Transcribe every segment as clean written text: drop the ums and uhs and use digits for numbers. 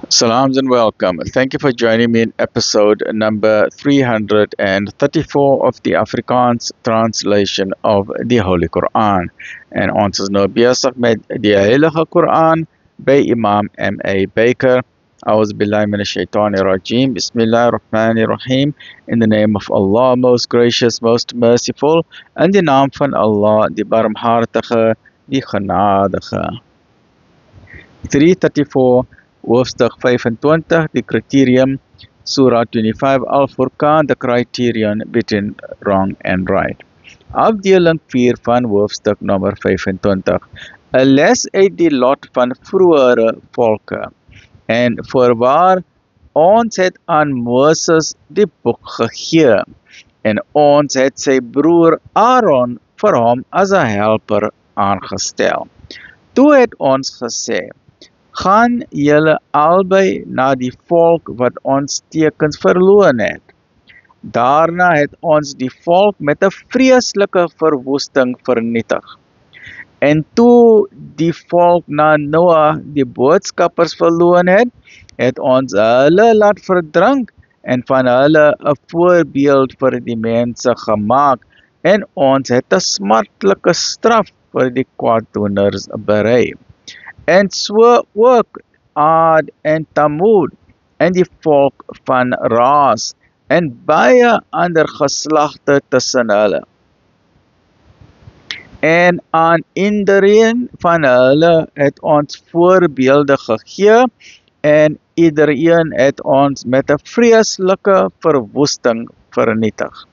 Salams and welcome. Thank you for joining me in episode number 334 of the Afrikaans translation of the Holy Quran. En ons is nou besig met die Heilige Quran by Imam M.A. Baker. A'udhu billahi minash shaitani rajim. Bismillahir Rahmanir Rahim. In the name of Allah, most gracious, most merciful. In die naam van Allah, die barmhartige, die genadige. 334 Hoofstuk 25, the criterion, Surah 25, Al-Furqan, the criterion between wrong and right. Afdeling 4 van hoofstuk nummer 25. 'n les uit die lot van vroegere volke. En voorwaar, ons het aan Moses die boek gegee, en ons het sy broer Aaron vir hom as 'n helper aangestel. Toe het ons gesê, gaan julle albei na die volk wat ons tekens verloon het. Daarna het ons die volk met 'n vreeslike verwoesting vernietig. En toe die volk na Noah die boodskappers verloon het, het ons hulle laat verdrink en van hulle 'n voorbeeld vir die mense gemaak en ons het 'n smartlike straf vir die kwaaddoeners berei. En so ook Ad en Tamud en die volk van Raas en baie ander geslagte tussen hulle. En aan iedereen van hulle het ons voorbeelde gegee en iedereen het ons met 'n vreeslike verwoesting vernietig.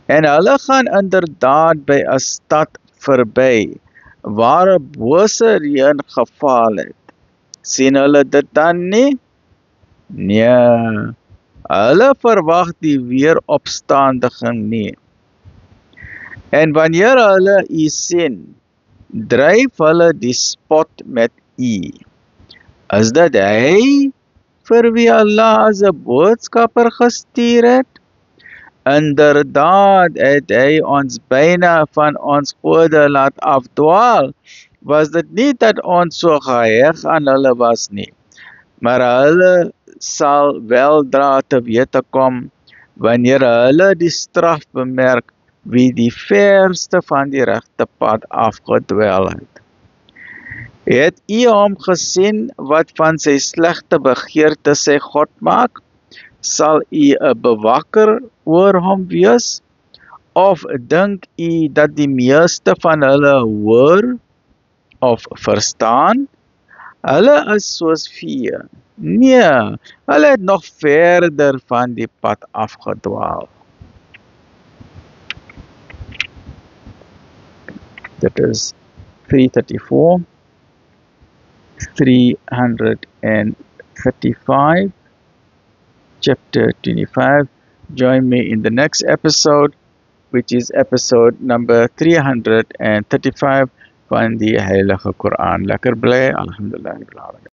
En hulle gaan inderdaad by 'n stad verby, waar 'n bose reën geval het. Sien hulle dit dan nie? Nee, hulle verwag die weeropstandiging nie. En wanneer hulle u sien, dryf hulle die spot met u. Is dit hy vir wie Allah as 'n boodskapper gestuur het? Inderdaad het hy ons byna van ons gode laat afdwaal. Was dit nie dat ons so geheg aan hulle was nie, maar hulle sal weldra te wete kom, wanneer hulle die straf bemerk, wie die verste van die regte pad afgedwaal het. Het u hom gesien wat van sy slegte begeerte sy God maak? Sal u 'n bewaker oor hom wees? Of dink u dat die meeste van hulle hoor of verstaan? Hulle is soos vee. Nee, hulle het nog verder van die pad afgedwaal. Dit is 334, 335, chapter 25. Join me in the next episode, which is episode number 335 van die Heilige Quran. Lekker bly, alhamdulillah.